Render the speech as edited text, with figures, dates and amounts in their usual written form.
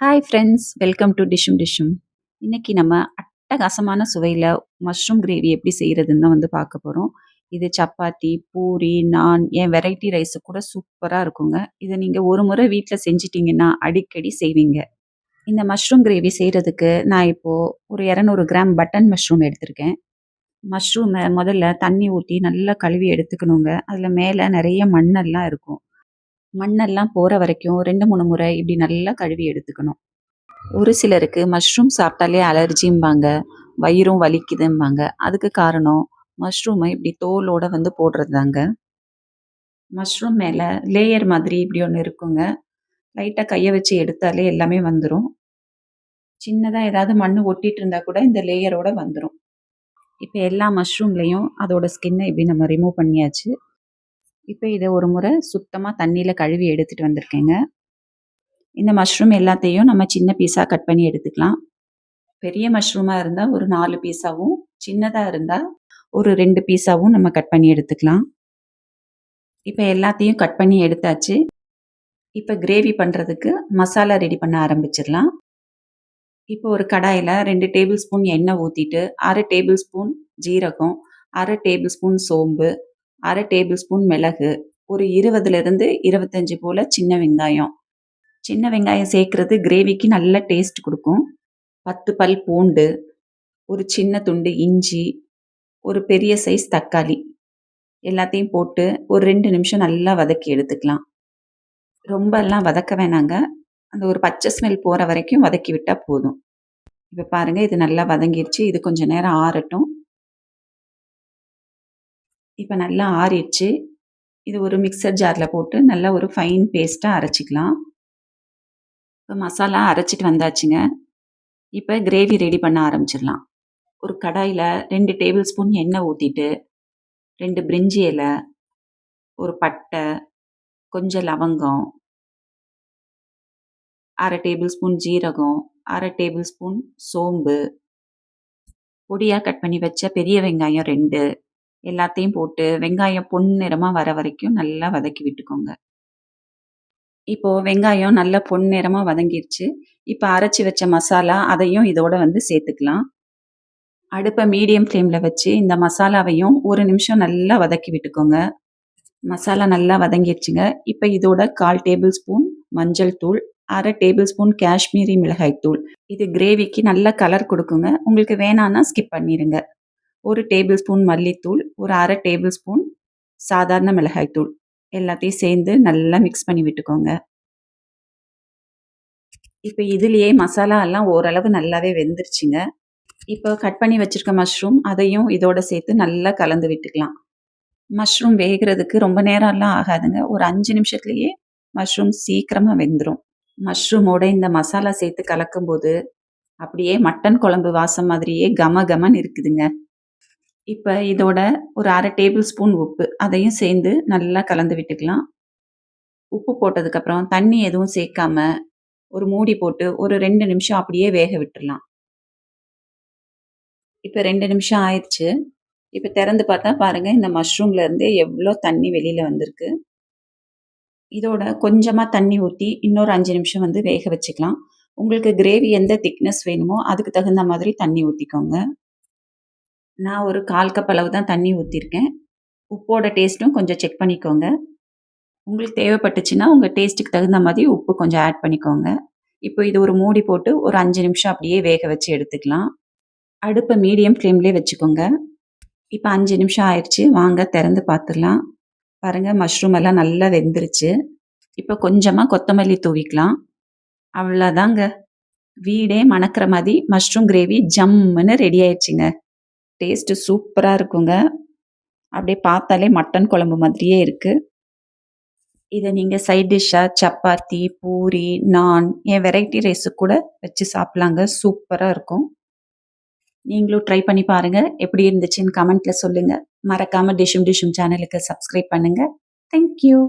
Hi friends, welcome to Dishoom Dishoom. இன்னைக்கு நம்ம அட்டகாசமான சுவையில் மஷ்ரூம் கிரேவி எப்படி செய்கிறதுன்னு தான் வந்து பார்க்க போகிறோம். இது சப்பாத்தி, பூரி, நான் ஏன் வெரைட்டி ரைஸு கூட சூப்பராக இருக்குங்க. இதை நீங்கள் ஒரு முறை வீட்டில் செஞ்சிட்டிங்கன்னா அடிக்கடி செய்வீங்க. இந்த மஷ்ரூம் கிரேவி செய்கிறதுக்கு நான் இப்போது ஒரு 200 கிராம் பட்டன் மஷ்ரூம் எடுத்திருக்கேன். மஷ்ரூமை முதல்ல தண்ணி ஊற்றி நல்லா கழுவி எடுத்துக்கணுங்க. அதில் மேலே நிறைய மண்ணெல்லாம் இருக்கும். மண்ணெல்லாம் போகிற வரைக்கும் 2-3 முறை இப்படி நல்லா கழுவி எடுத்துக்கணும். ஒரு சிலருக்கு மஷ்ரூம் சாப்பிட்டாலே அலர்ஜிம்பாங்க, வயிறும் வலிக்குதும்பாங்க. அதுக்கு காரணம் மஷ்ரூமை இப்படி தோலோட வந்து போடுறதுதாங்க. மஷ்ரூம் மேல லேயர் மாதிரி இப்படி ஒண்ணு இருக்குங்க. லைட்டா கைய வச்சு எடுத்தாலே எல்லாமே வந்துரும். சின்னதா ஏதாவது மண்ணு ஒட்டிட்டு இருந்தா கூட இந்த லேயரோட வந்துரும். இப்ப எல்லா மஷ்ரூம்லயும் அதோட ஸ்கின்ன இப்படி நம்ம ரிமூவ் பண்ணியாச்சு. இப்ப இத ஒரு முறை சுத்தமா தண்ணீல கழுவி எடுத்துட்டு வந்திருக்கேங்க. இந்த மஷ்ரூம் எல்லாத்தையும் நம்ம சின்ன பீஸா கட் பண்ணி எடுத்துக்கலாம். பெரிய மஷ்ரூமா இருந்தா ஒரு 4 பீஸாவும், சின்னதா இருந்தா ஒரு 2 பீஸாவும் நம்ம கட் பண்ணி எடுத்துக்கலாம். இப்ப எல்லாத்தையும் கட் பண்ணி எடுத்தாச்சு. இப்ப கிரேவி பண்றதுக்கு மசாலா ரெடி பண்ண ஆரம்பிச்சிடலாம். இப்போ ஒரு கடாயில 2 டேபிள் ஸ்பூன் எண்ணெய் ஊத்திட்டு, 1/2 டேபிள் ஸ்பூன் ஜீரகம், 1/2 டேபிள் ஸ்பூன் சோம்பு, 1/2 டேபிள் ஸ்பூன் மிளகு, ஒரு 20லிருந்து 25 போல சின்ன வெங்காயம். சின்ன வெங்காயம் சேர்க்கிறது கிரேவிக்கு நல்ல டேஸ்ட் குடுக்கும். 10 பல் பூண்டு, ஒரு சின்ன துண்டு இஞ்சி, ஒரு பெரிய சைஸ் தக்காளி எல்லாத்தையும் போட்டு ஒரு 2 நிமிஷம் நல்லா வதக்கி எடுத்துக்கலாம். ரொம்பலாம் வதக்க வேணாங்க. அந்த ஒரு பச்சை ஸ்மெல் போற வரைக்கும் வதக்கி விட்டா போதும். இப்ப பாருங்க, இது நல்லா வதங்கிருச்சு. இது கொஞ்ச நேரம் ஆறட்டும். இப்ப நல்லா ஆறிடுச்சு. இது ஒரு மிக்ஸர் ஜார்ல போட்டு நல்லா ஒரு ஃபைன் பேஸ்ட்டா அரைச்சுக்கலாம். இப்ப மசாலா அரைச்சிட்டு வந்தாச்சுங்க. இப்ப கிரேவி ரெடி பண்ண ஆரம்பிச்சிடலாம். ஒரு கடாயில 2 டேபிள் ஸ்பூன் எண்ணெய் ஊத்திட்டு, 2 பிரிஞ்சி இலை, ஒரு பட்டை, கொஞ்சம் லவங்கம், 1/2 டேபிள் ஸ்பூன் ஜீரகம், 1/2 டேபிள் ஸ்பூன் சோம்பு, பொடியா கட் பண்ணி வச்ச பெரிய வெங்காயம் 2 எல்லாத்தையும் போட்டு வெங்காயம் பொன்னிறமா வர வரைக்கும் நல்லா வதக்கி விட்டுக்கோங்க. இப்போ வெங்காயம் நல்லா பொன்னிறமா வதங்கிருச்சு. இப்ப அரைச்சு வச்ச மசாலா அதையும் இதோட வந்து சேர்த்துக்கலாம். அடுப்ப மீடியம் ஃப்ளேம்ல வச்சு இந்த மசாலாவையும் 1 நிமிஷம் நல்லா வதக்கி விட்டுக்கோங்க. மசாலா நல்லா வதங்கிருச்சுங்க. இப்ப இதோட 1/4 டேபிள் ஸ்பூன் மஞ்சள் தூள், 1/2 டேபிள் ஸ்பூன் காஷ்மீரி மிளகாய் தூள். இது கிரேவிக்கு நல்ல கலர் குடுக்குங்க. உங்களுக்கு வேணான்னா ஸ்கிப் பண்ணிருங்க. 1 டேபிள் ஸ்பூன் மல்லித்தூள், ஒரு 1/2 டேபிள் ஸ்பூன் சாதாரண மிளகாய் தூள் எல்லாத்தையும் சேர்ந்து நல்லா மிக்ஸ் பண்ணி விட்டுக்கோங்க. இப்ப இதுலயே மசாலா எல்லாம் ஓரளவு நல்லாவே வெந்துருச்சுங்க. இப்போ கட் பண்ணி வச்சிருக்க மஷ்ரூம் அதையும் இதோட சேர்த்து நல்லா கலந்து விட்டுக்கலாம். மஷ்ரூம் வேகுறதுக்கு ரொம்ப நேரம்லாம் ஆகாதுங்க. ஒரு 5 நிமிஷத்துலயே மஷ்ரூம் சீக்கிரமா வெந்துரும். மஷ்ரூமோட இந்த மசாலா சேர்த்து கலக்கும்போது, அப்படியே மட்டன் குழம்பு வாசம் மாதிரியே கம கமன்னு இருக்குதுங்க. இப்ப இதோட ஒரு 1/2 டேபிள் ஸ்பூன் உப்பு அதையும் சேர்ந்து நல்லா கலந்து விட்டுக்கலாம். உப்பு போட்டதுக்கப்புறம் தண்ணி எதுவும் சேர்க்காம, ஒரு மூடி போட்டு ஒரு 2 நிமிஷம் அப்படியே வேக விட்டுறலாம். இப்ப 2 நிமிஷம் ஆயிருச்சு. இப்ப திறந்து பார்த்தா பாருங்க, இந்த மஷ்ரூம்ல இருந்து எவ்ளோ தண்ணி வெளியில வந்திருக்கு. இதோட கொஞ்சமா தண்ணி ஊத்தி இன்னொரு 5 நிமிஷம் வந்து வேக வச்சுக்கலாம். உங்களுக்கு கிரேவி எந்த திக்னஸ் வேணுமோ அதுக்கு தகுந்த மாதிரி தண்ணி ஊத்திக்கோங்க. நான் ஒரு 1/4 கப் அளவு தான் தண்ணி ஊத்திருக்கேன். உப்போட டேஸ்ட்டும் கொஞ்சம் செக் பண்ணிக்கோங்க. உங்களுக்கு தேவைப்பட்டுச்சுன்னா உங்க டேஸ்ட்டுக்கு தகுந்த மாதிரி உப்பு கொஞ்சம் ஆட் பண்ணிக்கோங்க. இப்போ இது ஒரு மூடி போட்டு ஒரு 5 நிமிஷம் அப்படியே வேக வச்சு எடுத்துக்கலாம். அடுப்ப மீடியம் ஃப்ளேம்லயே வச்சுக்கோங்க. இப்ப 5 நிமிஷம் ஆயிருச்சு. வாங்க திறந்து பார்த்துடலாம். பாருங்க, மஷ்ரூம் எல்லாம் நல்லா வெந்துருச்சு. இப்ப கொஞ்சமா கொத்தமல்லி தூவிக்கலாம். அவ்வளோதாங்க. வீடே மணக்கிற மாதிரி மஷ்ரூம் கிரேவி ஜம்முன்னு ரெடி ஆயிடுச்சுங்க. டேஸ்ட்டு சூப்பரா இருக்குங்க. அப்படியே பார்த்தாலே மட்டன் குழம்பு மாதிரியே இருக்கு. இத நீங்க சைட் டிஷ்ஷா சப்பாத்தி, பூரி, நான் ஏன் வெரைட்டி ரைஸுக்கு கூட வச்சு சாப்பிடலாங்க. சூப்பரா இருக்கும். நீங்களும் ட்ரை பண்ணி பாருங்க. எப்படி இருந்துச்சுன்னு கமெண்ட்ல சொல்லுங்க. மறக்காம டிஷ்ஷும் டிஷ்ஷும் சேனலுக்கு சப்ஸ்கிரைப் பண்ணுங்க. Thank you.